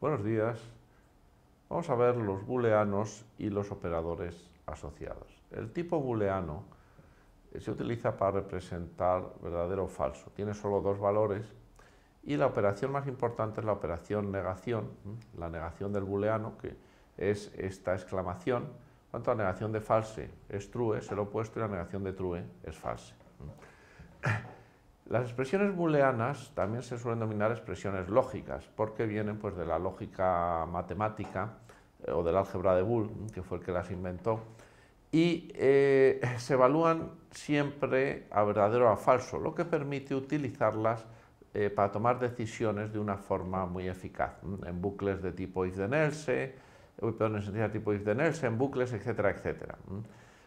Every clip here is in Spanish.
Buenos días. Vamos a ver los booleanos y los operadores asociados. El tipo booleano se utiliza para representar verdadero o falso. Tiene solo dos valores y la operación más importante es la operación negación, la negación del booleano, que es esta exclamación. Por tanto, la negación de false es true, es el opuesto, y la negación de true es false. Las expresiones booleanas también se suelen denominar expresiones lógicas, porque vienen pues, de la lógica matemática o del álgebra de Boole, que fue el que las inventó, y se evalúan siempre a verdadero o a falso, lo que permite utilizarlas para tomar decisiones de una forma muy eficaz, en bucles de tipo if-then else, en sentencia de tipo if-then else, en bucles, etcétera, etcétera.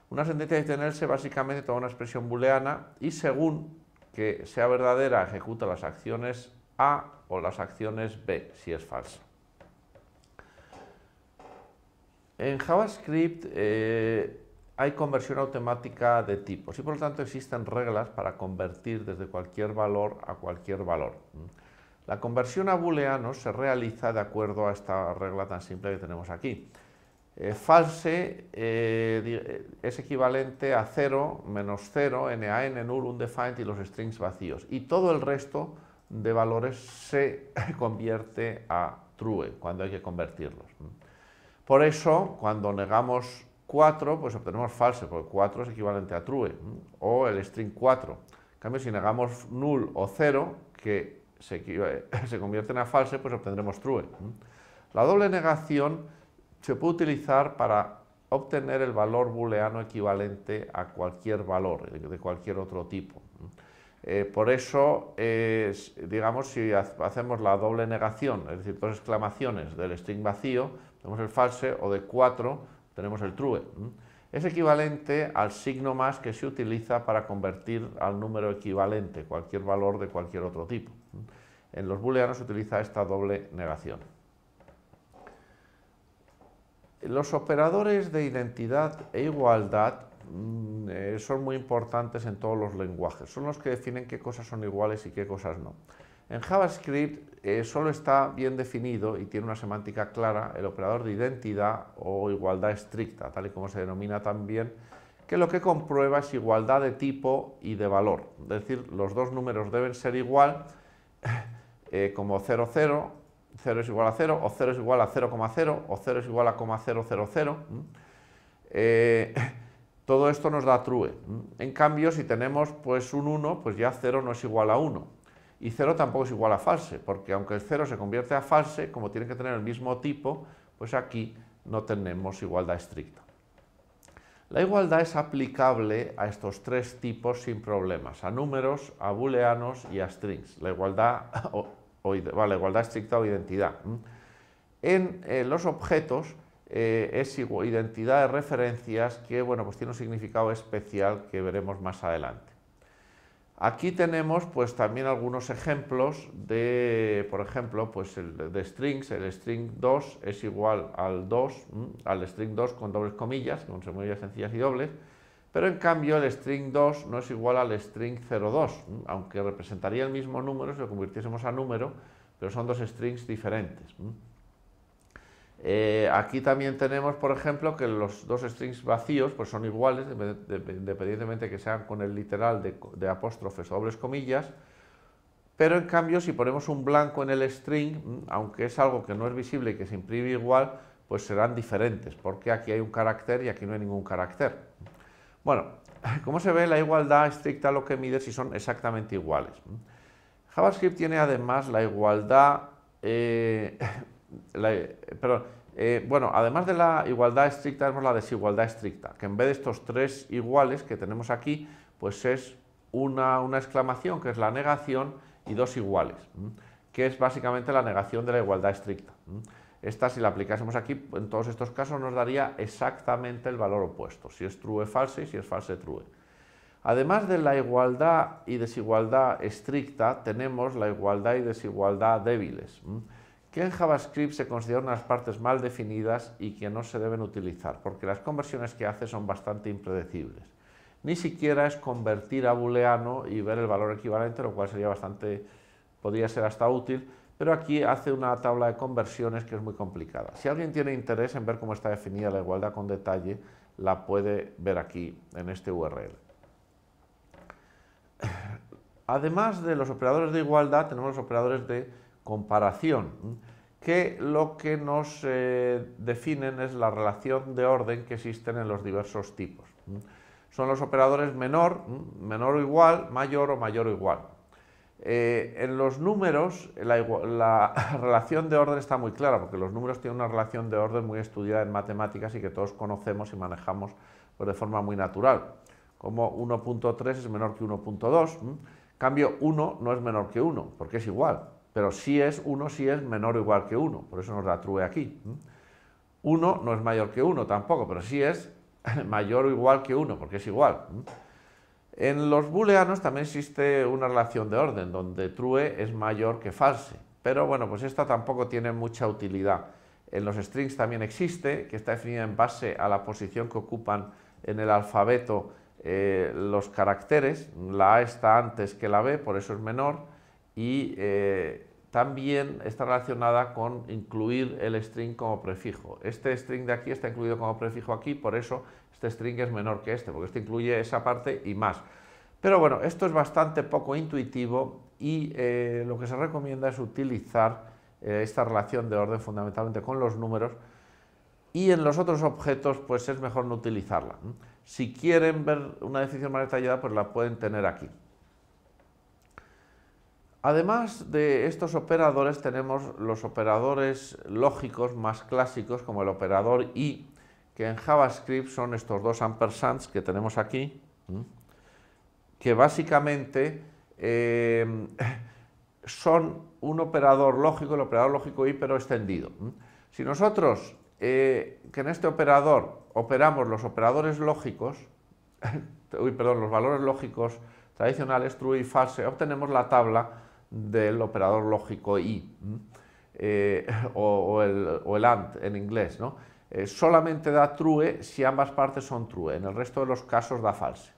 Una sentencia if-then else básicamente toma una expresión booleana y según que sea verdadera ejecuta las acciones A o las acciones B, si es falsa. En JavaScript hay conversión automática de tipos y por lo tanto existen reglas para convertir desde cualquier valor a cualquier valor. La conversión a booleanos se realiza de acuerdo a esta regla tan simple que tenemos aquí. False es equivalente a 0, menos 0, nan, null, undefined y los strings vacíos. Y todo el resto de valores se convierte a true cuando hay que convertirlos. Por eso, cuando negamos 4, pues obtenemos false, porque 4 es equivalente a true, o el string 4. En cambio, si negamos null o 0, que se convierten a false, pues obtendremos true. La doble negación se puede utilizar para obtener el valor booleano equivalente a cualquier valor, de cualquier otro tipo. Por eso, digamos, si hacemos la doble negación, es decir, dos exclamaciones del string vacío, tenemos el false, o de 4 tenemos el true. Es equivalente al signo más que se utiliza para convertir al número equivalente, cualquier valor de cualquier otro tipo. En los booleanos se utiliza esta doble negación. Los operadores de identidad e igualdad son muy importantes en todos los lenguajes. Son los que definen qué cosas son iguales y qué cosas no. En JavaScript solo está bien definido y tiene una semántica clara el operador de identidad o igualdad estricta, tal y como se denomina también, que lo que comprueba es igualdad de tipo y de valor. Es decir, los dos números deben ser igual, como 0, 0, 0 es igual a 0, o 0 es igual a 0,0, o 0 es igual a 0,000. Todo esto nos da true. En cambio, si tenemos pues, un 1, pues ya 0 no es igual a 1. Y 0 tampoco es igual a false, porque aunque el 0 se convierte a false, como tiene que tener el mismo tipo, pues aquí no tenemos igualdad estricta. La igualdad es aplicable a estos tres tipos sin problemas, a números, a booleanos y a strings. La igualdad estricta o identidad. En los objetos es identidad de referencias que bueno, pues tiene un significado especial que veremos más adelante. Aquí tenemos pues, también algunos ejemplos de, por ejemplo, pues, de strings. El string 2 es igual al 2, al string 2 con dobles comillas, con comillas sencillas y dobles, pero en cambio el string 2 no es igual al string 02, aunque representaría el mismo número si lo convirtiésemos a número, pero son dos strings diferentes. Aquí también tenemos, por ejemplo, que los dos strings vacíos pues son iguales, independientemente que sean con el literal de apóstrofes o dobles comillas, pero en cambio si ponemos un blanco en el string, aunque es algo que no es visible y que se imprime igual, pues serán diferentes, porque aquí hay un carácter y aquí no hay ningún carácter. Bueno, como se ve, la igualdad estricta lo que mide si son exactamente iguales. JavaScript tiene además la igualdad, además de la igualdad estricta, tenemos la desigualdad estricta, que en vez de estos tres iguales que tenemos aquí, pues es una exclamación, que es la negación, y dos iguales, que es básicamente la negación de la igualdad estricta. Esta, si la aplicásemos aquí, en todos estos casos nos daría exactamente el valor opuesto, si es true, false, y si es false, true. Además de la igualdad y desigualdad estricta, tenemos la igualdad y desigualdad débiles, que en JavaScript se consideran unas partes mal definidas y que no se deben utilizar, porque las conversiones que hace son bastante impredecibles. Ni siquiera es convertir a booleano y ver el valor equivalente, lo cual sería podría ser hasta útil, pero aquí hace una tabla de conversiones que es muy complicada. Si alguien tiene interés en ver cómo está definida la igualdad con detalle, la puede ver aquí en este URL. Además de los operadores de igualdad, tenemos los operadores de comparación, que lo que nos definen es la relación de orden que existen en los diversos tipos. Son los operadores menor, menor o igual, mayor o mayor o igual. En los números la relación de orden está muy clara, porque los números tienen una relación de orden muy estudiada en matemáticas y que todos conocemos y manejamos pues, de forma muy natural, como 1.3 es menor que 1.2, cambio 1 no es menor que 1, porque es igual, pero si es 1, sí es menor o igual que 1, por eso nos da true aquí. 1 no es mayor que 1 tampoco, pero sí es mayor o igual que 1, porque es igual. En los booleanos también existe una relación de orden, donde true es mayor que false, pero bueno, pues esta tampoco tiene mucha utilidad. En los strings también existe, que está definida en base a la posición que ocupan en el alfabeto los caracteres. La A está antes que la B, por eso es menor, y también está relacionada con incluir el string como prefijo. Este string de aquí está incluido como prefijo aquí, por eso este string es menor que este, porque este incluye esa parte y más. Pero bueno, esto es bastante poco intuitivo y lo que se recomienda es utilizar esta relación de orden fundamentalmente con los números, y en los otros objetos pues es mejor no utilizarla. Si quieren ver una definición más detallada, pues la pueden tener aquí. Además de estos operadores tenemos los operadores lógicos más clásicos, como el operador y, que en JavaScript son estos dos ampersands que tenemos aquí, que básicamente son un operador lógico, el operador lógico y, pero extendido. Si nosotros, que en este operador operamos los operadores lógicos, los valores lógicos tradicionales, true y false, obtenemos la tabla del operador lógico y, o el AND en inglés, ¿no? Solamente da true si ambas partes son true, en el resto de los casos da false.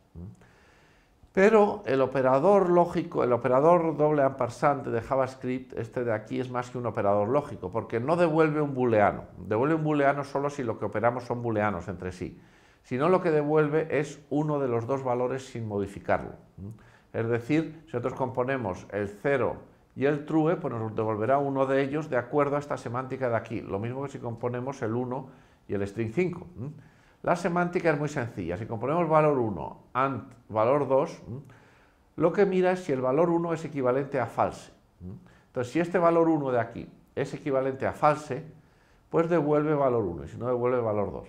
Pero el operador lógico, el operador doble ampersand de JavaScript, este de aquí, es más que un operador lógico, porque no devuelve un booleano. Devuelve un booleano solo si lo que operamos son booleanos entre sí. Si no, lo que devuelve es uno de los dos valores sin modificarlo. Es decir, si nosotros componemos el 0 y el true, pues nos devolverá uno de ellos de acuerdo a esta semántica de aquí. Lo mismo que si componemos el 1 y el string 5. La semántica es muy sencilla. Si componemos valor 1 and valor 2, lo que mira es si el valor 1 es equivalente a false. Entonces, si este valor 1 de aquí es equivalente a false, pues devuelve valor 1, y si no, devuelve valor 2.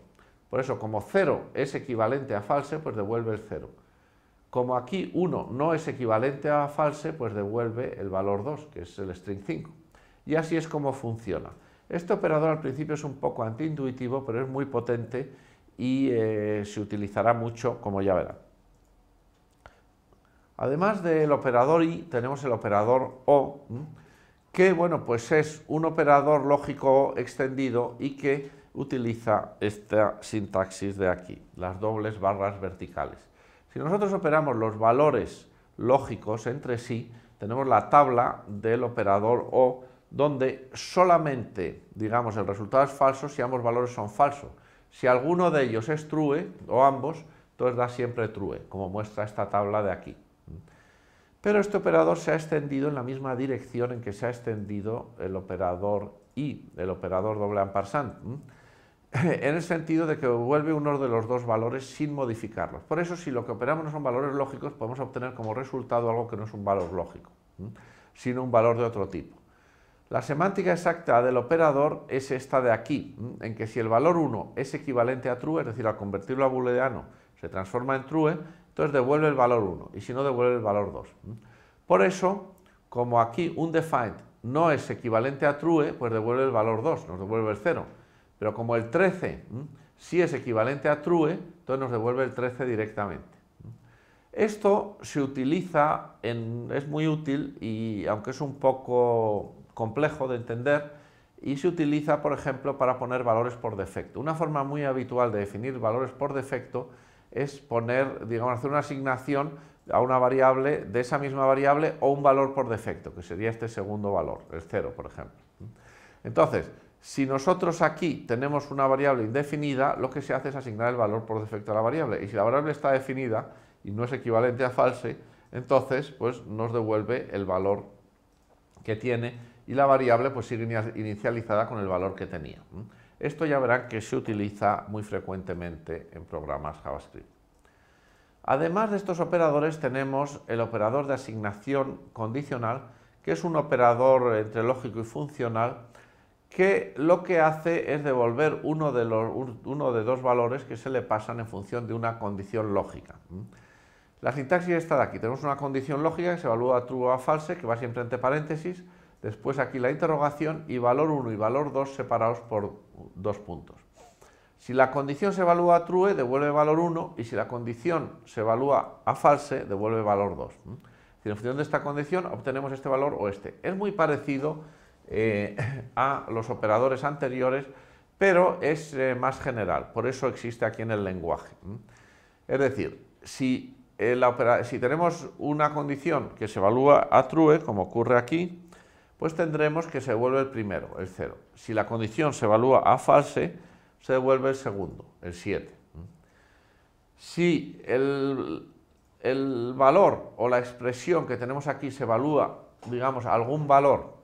Por eso, como 0 es equivalente a false, pues devuelve el 0. Como aquí 1 no es equivalente a false, pues devuelve el valor 2, que es el string 5. Y así es como funciona. Este operador al principio es un poco antiintuitivo, pero es muy potente y se utilizará mucho, como ya verán. Además del operador y, tenemos el operador o, que bueno, pues es un operador lógico extendido y que utiliza esta sintaxis de aquí, las dobles barras verticales. Si nosotros operamos los valores lógicos entre sí, tenemos la tabla del operador o, donde solamente, digamos, el resultado es falso si ambos valores son falsos. Si alguno de ellos es true, o ambos, entonces da siempre true, como muestra esta tabla de aquí. Pero este operador se ha extendido en la misma dirección en que se ha extendido el operador y, el operador doble ampersand, en el sentido de que devuelve uno de los dos valores sin modificarlos. Por eso, si lo que operamos no son valores lógicos, podemos obtener como resultado algo que no es un valor lógico, sino un valor de otro tipo. La semántica exacta del operador es esta de aquí, en que si el valor 1 es equivalente a true, es decir, al convertirlo a booleano se transforma en true, entonces devuelve el valor 1, y si no, devuelve el valor 2. Por eso, como aquí undefined no es equivalente a true, pues devuelve el valor 2, nos devuelve el 0. Pero como el 13 sí es equivalente a true, entonces nos devuelve el 13 directamente. Esto se utiliza, es muy útil, y aunque es un poco complejo de entender, y se utiliza, por ejemplo, para poner valores por defecto. Una forma muy habitual de definir valores por defecto es poner, digamos, hacer una asignación a una variable de esa misma variable o un valor por defecto, que sería este segundo valor, el 0, por ejemplo. Entonces, si nosotros aquí tenemos una variable indefinida, lo que se hace es asignar el valor por defecto a la variable. Y si la variable está definida y no es equivalente a false, entonces pues nos devuelve el valor que tiene y la variable pues sigue inicializada con el valor que tenía. Esto ya verán que se utiliza muy frecuentemente en programas JavaScript. Además de estos operadores tenemos el operador de asignación condicional, que es un operador entre lógico y funcional, que lo que hace es devolver uno de dos valores que se le pasan en función de una condición lógica. La sintaxis está de aquí. Tenemos una condición lógica que se evalúa a true o a false, que va siempre entre paréntesis, después aquí la interrogación y valor 1 y valor 2 separados por 2 puntos. Si la condición se evalúa a true, devuelve valor 1, y si la condición se evalúa a false, devuelve valor 2. En función de esta condición obtenemos este valor o este. Es muy parecido a los operadores anteriores, pero es más general, por eso existe aquí en el lenguaje. Es decir, si tenemos una condición que se evalúa a true, como ocurre aquí, pues tendremos que se devuelve el primero, el 0. Si la condición se evalúa a false, se devuelve el segundo, el 7. Si el valor o la expresión que tenemos aquí se evalúa, digamos, a algún valor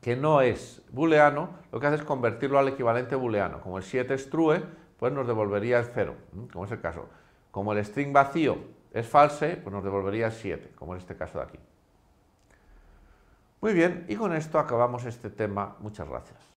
que no es booleano, lo que hace es convertirlo al equivalente booleano. Como el 7 es true, pues nos devolvería el 0, como es el caso. Como el string vacío es false, pues nos devolvería el 7, como es este caso de aquí. Muy bien, y con esto acabamos este tema. Muchas gracias.